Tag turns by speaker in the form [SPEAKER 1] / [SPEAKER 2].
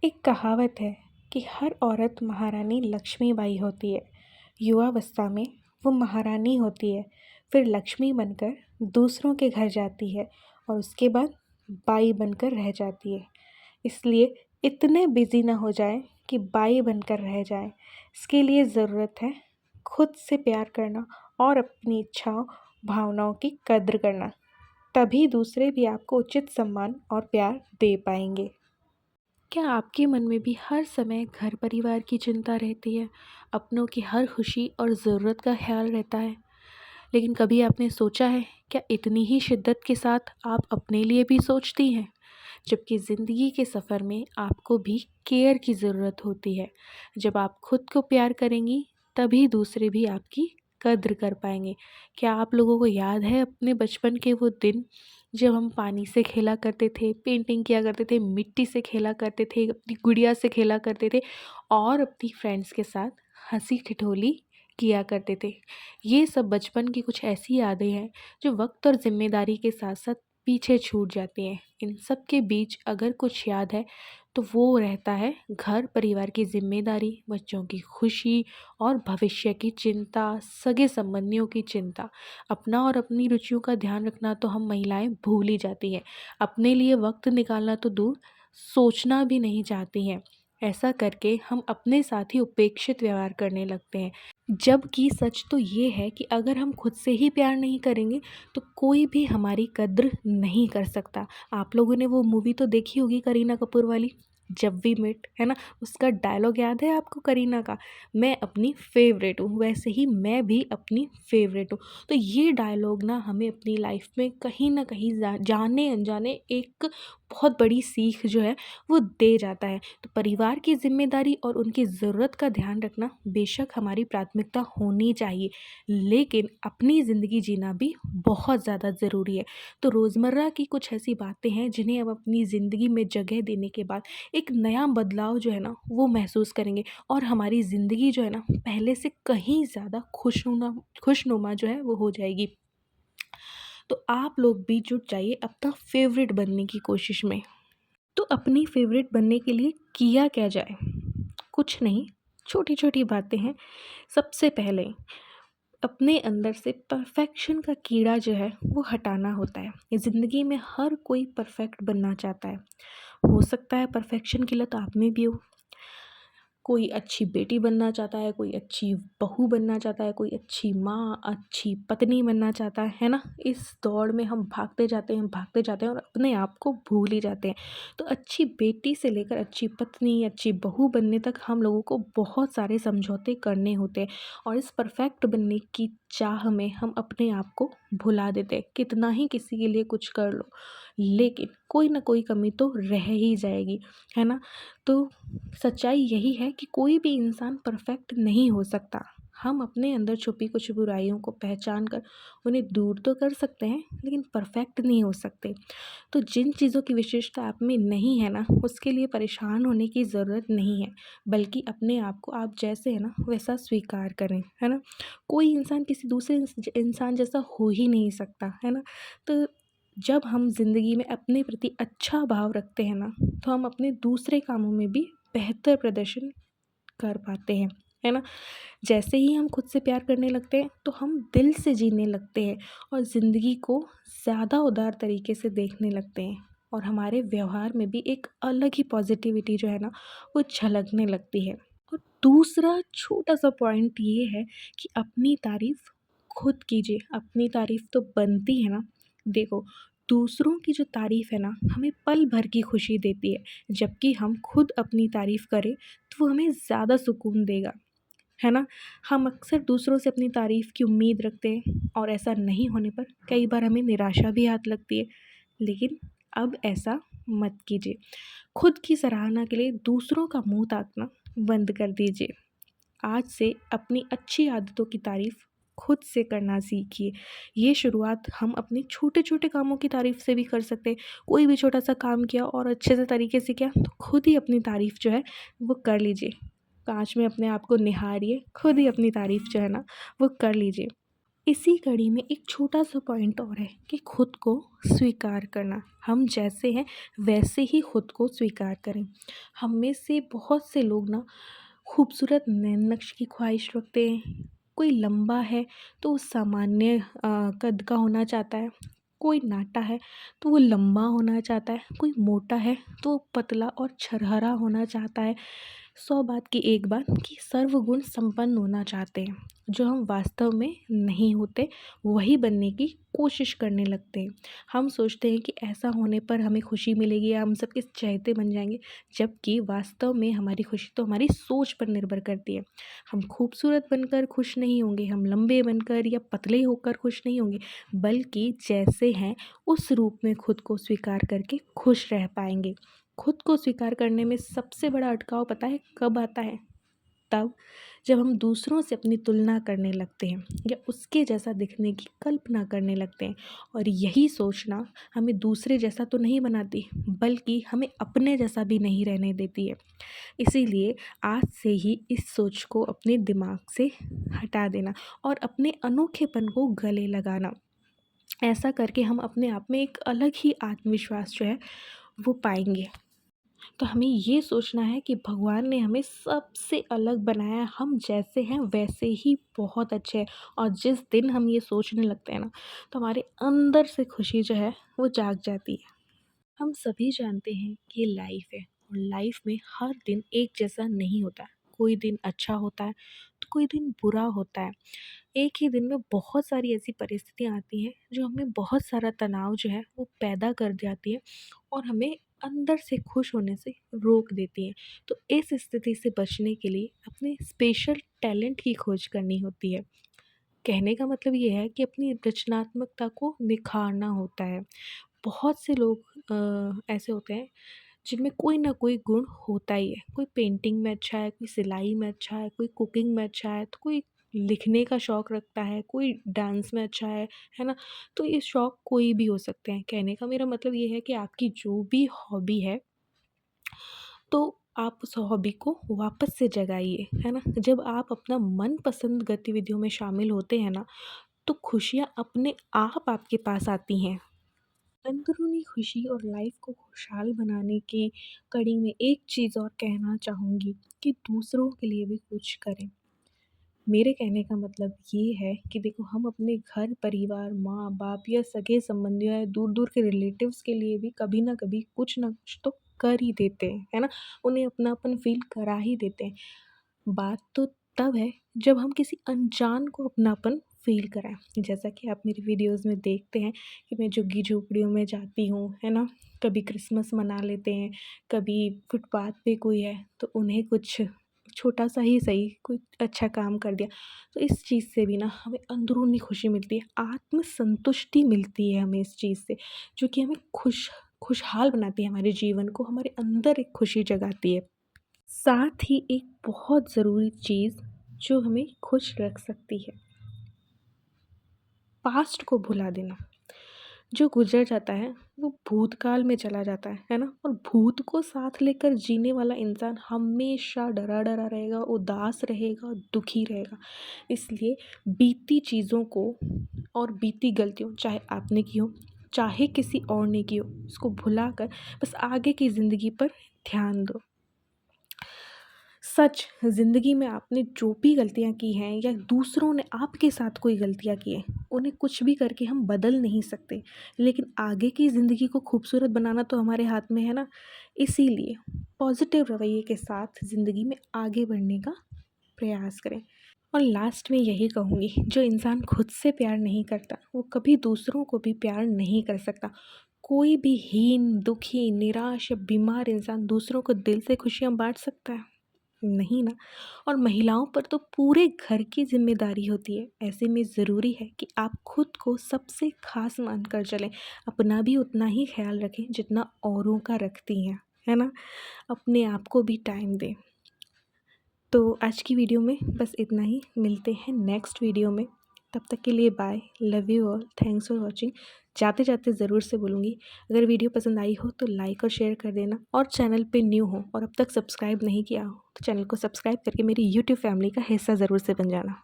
[SPEAKER 1] एक कहावत है कि हर औरत महारानी लक्ष्मीबाई होती है। युवावस्था में वो महारानी होती है, फिर लक्ष्मी बनकर दूसरों के घर जाती है और उसके बाद बाई बनकर रह जाती है। इसलिए इतने बिजी ना हो जाए कि बाई बनकर रह जाए। इसके लिए ज़रूरत है खुद से प्यार करना और अपनी इच्छाओं भावनाओं की कद्र करना। तभी दूसरे भी आपको उचित सम्मान और प्यार दे पाएंगे। क्या आपके मन में भी हर समय घर परिवार की चिंता रहती है? अपनों की हर खुशी और ज़रूरत का ख्याल रहता है? लेकिन कभी आपने सोचा है, क्या इतनी ही शिद्दत के साथ आप अपने लिए भी सोचती हैं? जबकि ज़िंदगी के सफ़र में आपको भी केयर की ज़रूरत होती है। जब आप खुद को प्यार करेंगी, तभी दूसरे भी आपकी कद्र कर पाएंगे। क्या आप लोगों को याद है अपने बचपन के वो दिन, जब हम पानी से खेला करते थे, पेंटिंग किया करते थे, मिट्टी से खेला करते थे, अपनी गुड़िया से खेला करते थे और अपनी फ्रेंड्स के साथ हंसी ठिठोली किया करते थे। ये सब बचपन की कुछ ऐसी यादें हैं जो वक्त और ज़िम्मेदारी के साथ साथ पीछे छूट जाती हैं। इन सब के बीच अगर कुछ याद है तो वो रहता है घर परिवार की ज़िम्मेदारी, बच्चों की खुशी और भविष्य की चिंता, सगे संबंधियों की चिंता। अपना और अपनी रुचियों का ध्यान रखना तो हम महिलाएं भूल ही जाती हैं। अपने लिए वक्त निकालना तो दूर, सोचना भी नहीं चाहती हैं। ऐसा करके हम अपने साथ ही उपेक्षित व्यवहार करने लगते हैं। जबकि सच तो ये है कि अगर हम खुद से ही प्यार नहीं करेंगे तो कोई भी हमारी कद्र नहीं कर सकता। आप लोगों ने वो मूवी तो देखी होगी, करीना कपूर वाली, जब वी मेट, है ना? उसका डायलॉग याद है आपको करीना का? मैं अपनी फेवरेट हूँ, वैसे ही मैं भी अपनी फेवरेट हूँ। तो ये डायलॉग ना हमें अपनी लाइफ में कहीं ना कहीं जाने अनजाने एक बहुत बड़ी सीख जो है वो दे जाता है। तो परिवार की जिम्मेदारी और उनकी ज़रूरत का ध्यान रखना बेशक हमारी प्राथमिकता होनी चाहिए, लेकिन अपनी ज़िंदगी जीना भी बहुत ज़्यादा ज़रूरी है। तो रोज़मर्रा की कुछ ऐसी बातें हैं जिन्हें हम अपनी ज़िंदगी में जगह देने के बाद एक नया बदलाव जो है ना वो महसूस करेंगे और हमारी ज़िंदगी जो है ना पहले से कहीं ज़्यादा खुशनुमा जो है वो हो जाएगी। तो आप लोग भी जुट जाइए अपना फेवरेट बनने की कोशिश में। तो अपनी फेवरेट बनने के लिए किया क्या जाए? कुछ नहीं, छोटी छोटी बातें हैं। सबसे पहले अपने अंदर से परफेक्शन का कीड़ा जो है वो हटाना होता है। ज़िंदगी में हर कोई परफेक्ट बनना चाहता है। हो सकता है परफेक्शन की लत आप में भी हो। कोई अच्छी बेटी बनना चाहता है, कोई अच्छी बहू बनना चाहता है, कोई अच्छी माँ, अच्छी पत्नी बनना चाहता है ना? इस दौड़ में हम भागते जाते हैं और अपने आप को भूल ही जाते हैं। तो अच्छी बेटी से लेकर अच्छी पत्नी, अच्छी बहू बनने तक हम लोगों को बहुत सारे समझौते करने होते हैं और इस परफेक्ट बनने की चाह में हम अपने आप को भुला देते हैं। कितना ही किसी के लिए कुछ कर लो, लेकिन कोई ना कोई कमी तो रह ही जाएगी, है ना? तो सच्चाई यही है कि कोई भी इंसान परफेक्ट नहीं हो सकता। हम अपने अंदर छुपी कुछ बुराइयों को पहचान कर उन्हें दूर तो कर सकते हैं, लेकिन परफेक्ट नहीं हो सकते। तो जिन चीज़ों की विशेषता आप में नहीं है ना, उसके लिए परेशान होने की ज़रूरत नहीं है, बल्कि अपने आप को आप जैसे है ना वैसा स्वीकार करें, है ना? कोई इंसान किसी दूसरे इंसान जैसा हो ही नहीं सकता, है ना? तो जब हम ज़िंदगी में अपने प्रति अच्छा भाव रखते हैं ना, तो हम अपने दूसरे कामों में भी बेहतर प्रदर्शन कर पाते हैं, है ना? जैसे ही हम खुद से प्यार करने लगते हैं तो हम दिल से जीने लगते हैं और ज़िंदगी को ज़्यादा उदार तरीके से देखने लगते हैं और हमारे व्यवहार में भी एक अलग ही पॉजिटिविटी जो है ना वो झलकने लगती है। और दूसरा छोटा सा पॉइंट ये है कि अपनी तारीफ़ खुद कीजिए। अपनी तारीफ़ तो बनती है ना। देखो, दूसरों की जो तारीफ़ है ना हमें पल भर की खुशी देती है, जबकि हम खुद अपनी तारीफ़ करें तो वो हमें ज़्यादा सुकून देगा, है ना? हम अक्सर दूसरों से अपनी तारीफ़ की उम्मीद रखते हैं और ऐसा नहीं होने पर कई बार हमें निराशा भी हाथ लगती है। लेकिन अब ऐसा मत कीजिए। खुद की सराहना के लिए दूसरों का मुँह ताकना बंद कर दीजिए। आज से अपनी अच्छी आदतों की तारीफ़ खुद से करना सीखिए। ये शुरुआत हम अपने छोटे-छोटे कामों की तारीफ़ से भी कर सकते हैं। कोई भी छोटा-सा काम किया और अच्छे से तरीके से किया तो खुद ही अपनी तारीफ़ जो है वो कर लीजिए। काँच में अपने आप को निहारिए, खुद ही अपनी तारीफ़ जो है ना वो कर लीजिए। इसी कड़ी में एक छोटा सा पॉइंट और है कि खुद को स्वीकार करना। हम जैसे हैं वैसे ही खुद को स्वीकार करें। हम में से बहुत से लोग ना खूबसूरत नैन नक्श की ख्वाहिश रखते हैं। कोई लंबा है तो वो सामान्य कद का होना चाहता है। कोई नाटा है तो वो लंबा होना चाहता है। कोई मोटा है तो वो पतला और छरहरा होना चाहता है। सौ बात की एक बात कि सर्वगुण संपन्न होना चाहते हैं। जो हम वास्तव में नहीं होते वही बनने की कोशिश करने लगते हैं। हम सोचते हैं कि ऐसा होने पर हमें खुशी मिलेगी या हम सबके चहेते बन जाएंगे, जबकि वास्तव में हमारी खुशी तो हमारी सोच पर निर्भर करती है। हम खूबसूरत बनकर खुश नहीं होंगे, हम लंबे बनकर या पतले होकर खुश नहीं होंगे, बल्कि जैसे हैं उस रूप में खुद को स्वीकार करके खुश रह पाएंगे। खुद को स्वीकार करने में सबसे बड़ा अटकाव पता है कब आता है? तब जब हम दूसरों से अपनी तुलना करने लगते हैं या उसके जैसा दिखने की कल्पना करने लगते हैं। और यही सोचना हमें दूसरे जैसा तो नहीं बनाती, बल्कि हमें अपने जैसा भी नहीं रहने देती है। इसीलिए आज से ही इस सोच को अपने दिमाग से हटा देना और अपने अनोखेपन को गले लगाना। ऐसा करके हम अपने आप में एक अलग ही आत्मविश्वास जो है वो पाएंगे। तो हमें ये सोचना है कि भगवान ने हमें सबसे अलग बनाया है, हम जैसे हैं वैसे ही बहुत अच्छे हैं। और जिस दिन हम ये सोचने लगते हैं ना, तो हमारे अंदर से खुशी जो है वो जाग जाती है। हम सभी जानते हैं कि ये लाइफ है और लाइफ में हर दिन एक जैसा नहीं होता है। कोई दिन अच्छा होता है तो कोई दिन बुरा होता है। एक ही दिन में बहुत सारी ऐसी परिस्थितियाँ आती हैं जो हमें बहुत सारा तनाव जो है वो पैदा कर जाती है और हमें अंदर से खुश होने से रोक देती हैं। तो इस स्थिति से बचने के लिए अपने स्पेशल टैलेंट की खोज करनी होती है। कहने का मतलब ये है कि अपनी रचनात्मकता को निखारना होता है। बहुत से लोग ऐसे होते हैं जिनमें कोई ना कोई गुण होता ही है। कोई पेंटिंग में अच्छा है, कोई सिलाई में अच्छा है, कोई कुकिंग में अच्छा है, तो कोई लिखने का शौक़ रखता है, कोई डांस में अच्छा है ना? तो ये शौक़ कोई भी हो सकते हैं। कहने का मेरा मतलब ये है कि आपकी जो भी हॉबी है, तो आप उस हॉबी को वापस से जगाइए, है ना? जब आप अपना मनपसंद गतिविधियों में शामिल होते हैं ना, तो खुशियाँ अपने आप आपके पास आती हैं। अंदरूनी खुशी और लाइफ को खुशहाल बनाने की कड़ी में एक चीज़ और कहना चाहूँगी कि दूसरों के लिए भी कुछ करें। मेरे कहने का मतलब ये है कि देखो, हम अपने घर परिवार, माँ बाप या सगे संबंधियों या दूर दूर के रिलेटिव्स के लिए भी कभी ना कभी कुछ ना कुछ तो कर ही देते हैं, है ना? उन्हें अपनापन फील करा ही देते हैं। बात तो तब है जब हम किसी अनजान को अपनापन फ़ील कराएँ। जैसा कि आप मेरी वीडियोज़ में देखते हैं कि मैं झुग्गी-झोपड़ियों में जाती हूँ, है ना? कभी क्रिसमस मना लेते हैं, कभी फुटपाथ पे कोई है तो उन्हें कुछ छोटा-सा ही सही कोई अच्छा काम कर दिया। तो इस चीज़ से भी ना हमें अंदरूनी खुशी मिलती है, आत्म-संतुष्टि मिलती है हमें इस चीज़ से, जो कि हमें खुशहाल बनाती है हमारे जीवन को, हमारे अंदर एक खुशी जगाती है। साथ ही एक बहुत ज़रूरी चीज़ जो हमें खुश रख सकती है, पास्ट को भुला देना। जो गुज़र जाता है वो भूतकाल में चला जाता है ना? और भूत को साथ लेकर जीने वाला इंसान हमेशा डरा-डरा रहेगा, उदास रहेगा, दुखी रहेगा। इसलिए बीती चीज़ों को और बीती गलतियों, चाहे आपने की हो, चाहे किसी और ने की हो, उसको भुलाकर बस आगे की ज़िंदगी पर ध्यान दो। सच, ज़िंदगी में आपने जो भी गलतियाँ की हैं या दूसरों ने आपके साथ कोई गलतियाँ की हैं, उन्हें कुछ भी करके हम बदल नहीं सकते। लेकिन आगे की ज़िंदगी को खूबसूरत बनाना तो हमारे हाथ में है ना। इसीलिए पॉज़िटिव रवैये के साथ ज़िंदगी में आगे बढ़ने का प्रयास करें। और लास्ट में यही कहूँगी, जो इंसान खुद से प्यार नहीं करता वो कभी दूसरों को भी प्यार नहीं कर सकता। कोई भी हीन, दुखी, निराश या बीमार इंसान दूसरों को दिल से खुशियाँ बाँट सकता है? नहीं ना। और महिलाओं पर तो पूरे घर की ज़िम्मेदारी होती है। ऐसे में ज़रूरी है कि आप खुद को सबसे ख़ास मानकर चलें। अपना भी उतना ही ख़्याल रखें जितना औरों का रखती हैं, है ना? अपने आप को भी टाइम दें। तो आज की वीडियो में बस इतना ही। मिलते हैं नेक्स्ट वीडियो में। तब तक के लिए bye. Love you all. Thanks for watching. जाते जाते ज़रूर से बोलूँगी, अगर वीडियो पसंद आई हो तो लाइक और शेयर कर देना। और चैनल पे न्यू हो और अब तक सब्सक्राइब नहीं किया हो तो चैनल को सब्सक्राइब करके मेरी यूट्यूब फैमिली का हिस्सा ज़रूर से बन जाना।